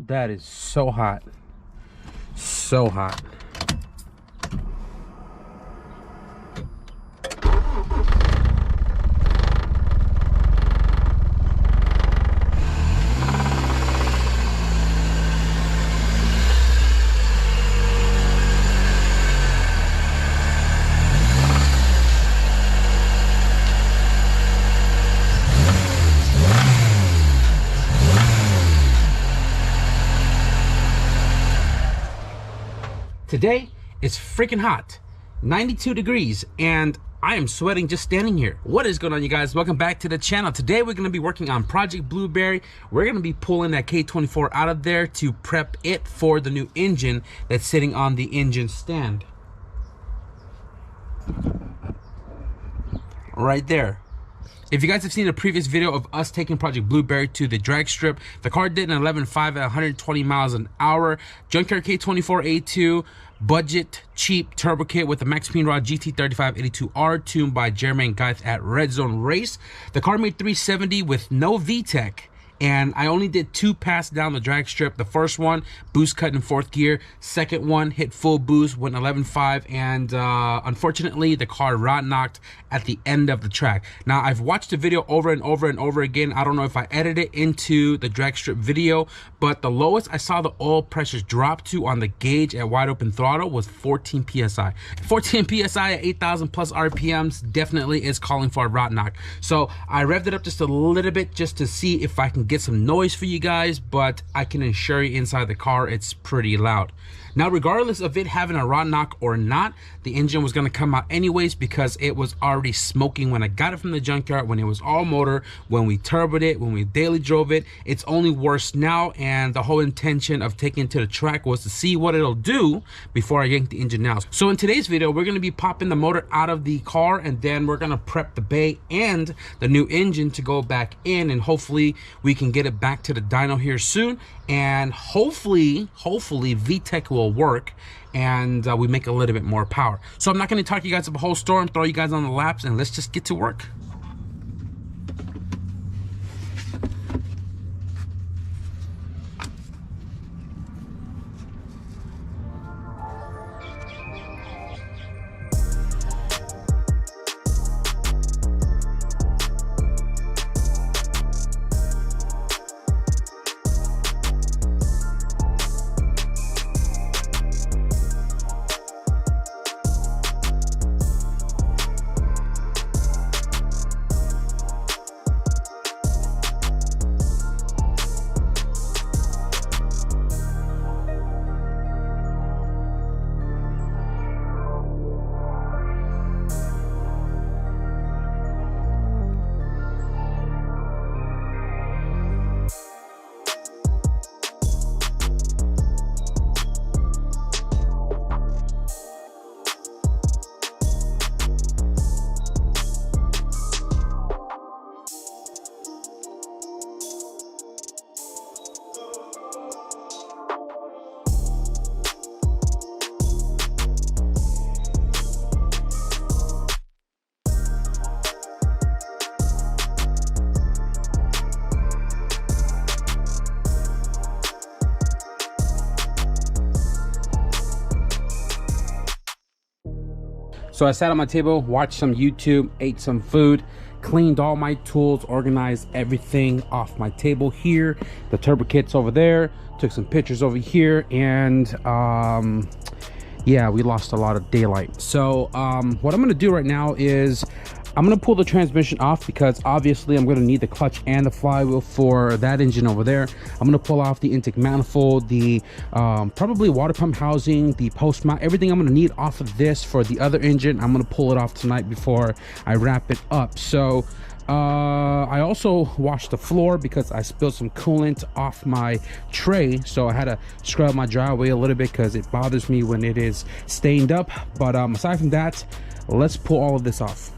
that is so hot. So hot. Today, it's freaking hot, 92 degrees, and I am sweating just standing here. What is going on, you guys? Welcome back to the channel. Today, we're going to be working on Project Blueberry. We're going to be pulling that K24 out of there to prep it for the new engine that's sitting on the engine stand. Right there. If you guys have seen a previous video of us taking Project Blueberry to the drag strip, the car did an 11.5 at 120 miles an hour. Junkyard K24 A2, budget, cheap turbo kit with the Max Peen Rod GT3582R tuned by Jeremy and Guy at REDZONERACE. The car made 370 with no VTEC. And I only did 2 passes down the drag strip. The first one, boost cut in 4th gear. Second one, hit full boost, went 11.5. And unfortunately, the car rod knocked at the end of the track. Now, I've watched the video over and over and over again. I don't know if I edited it into the drag strip video, but the lowest I saw the oil pressures drop to on the gauge at wide open throttle was 14 PSI. 14 PSI at 8,000 plus RPMs definitely is calling for a rod knock. So I revved it up just a little bit just to see if I can get some noise for you guys, but I can assure you inside the car it's pretty loud. Now, regardless of it having a rod knock or not, the engine was going to come out anyways because it was already smoking when I got it from the junkyard, when it was all motor, when we turboed it, when we daily drove it. It's only worse now, and the whole intention of taking it to the track was to see what it'll do before I yank the engine out. So in today's video, we're going to be popping the motor out of the car, and then we're going to prep the bay and the new engine to go back in, and hopefully we can get it back to the dyno here soon, and hopefully VTEC will work and we make a little bit more power. So I'm not going to talk you guys up a whole story and throw you guys on the laps, and let's just get to work. So I sat at my table, watched some YouTube, ate some food, cleaned all my tools, organized everything off my table here. The turbo kit's over there, took some pictures over here, and yeah, we lost a lot of daylight. So what I'm gonna do right now is I'm gonna pull the transmission off because obviously I'm gonna need the clutch and the flywheel for that engine over there. I'm gonna pull off the intake manifold, the probably water pump housing, the post mount, everything I'm gonna need off of this for the other engine. I'm gonna pull it off tonight before I wrap it up. So I also washed the floor because I spilled some coolant off my tray, so I had to scrub my driveway a little bit because it bothers me when it is stained up. But aside from that, let's pull all of this off.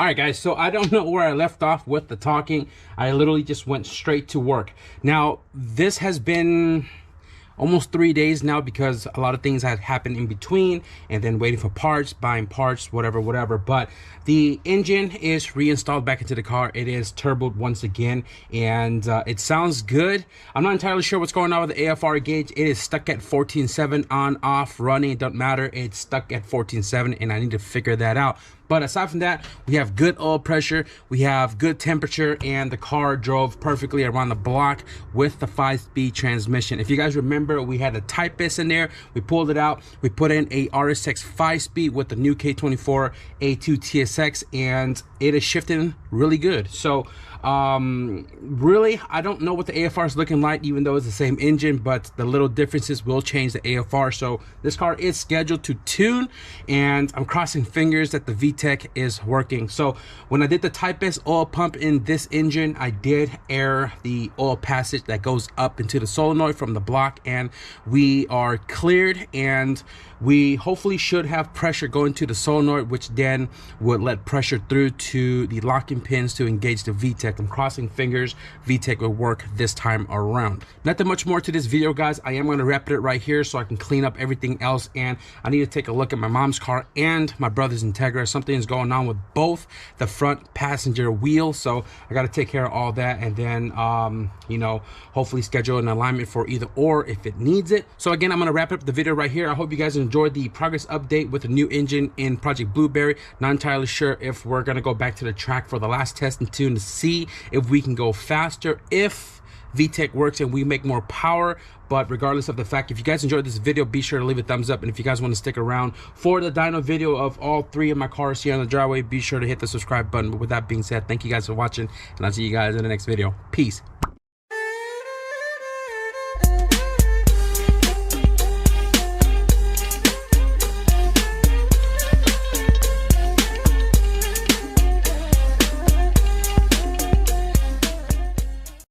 All right, guys, so I don't know where I left off with the talking. I literally just went straight to work. Now, this has been almost 3 days now because a lot of things had happened in between, and then waiting for parts, buying parts, whatever. But the engine is reinstalled back into the car. It is turboed once again, and it sounds good. I'm not entirely sure what's going on with the AFR gauge. It is stuck at 14.7 on, off, running. It doesn't matter. It's stuck at 14.7, and I need to figure that out. But aside from that, we have good oil pressure, we have good temperature, and the car drove perfectly around the block with the 5-speed transmission. If you guys remember, we had a Type S in there. We pulled it out. We put in a RSX 5-speed with the new K24 A2 TSX, and it is shifting really good. So really, I don't know what the AFR is looking like, even though it's the same engine, but the little differences will change the AFR. So this car is scheduled to tune, and I'm crossing fingers that the VTEC is working. So when I did the Type S oil pump in this engine, I did air the oil passage that goes up into the solenoid from the block, and we are cleared, and we hopefully should have pressure going to the solenoid, which then would let pressure through to the locking pins to engage the VTEC. I'm crossing fingers VTEC will work this time around. Nothing much more to this video, guys. I am going to wrap it right here so I can clean up everything else, and I need to take a look at my mom's car and my brother's Integra. Something is going on with both the front passenger wheel, so I got to take care of all that, and then you know, hopefully schedule an alignment for either or if it needs it. So again, I'm going to wrap up the video right here. I hope you guys enjoyed the progress update with the new engine in Project Blueberry. Not entirely sure if we're going to go back to the track for the last test and tune to see if we can go faster, if VTEC works and we make more power. But regardless of the fact, if you guys enjoyed this video, be sure to leave a thumbs up. And if you guys want to stick around for the dyno video of all 3 of my cars here on the driveway, be sure to hit the subscribe button. But with that being said, thank you guys for watching, and I'll see you guys in the next video. Peace.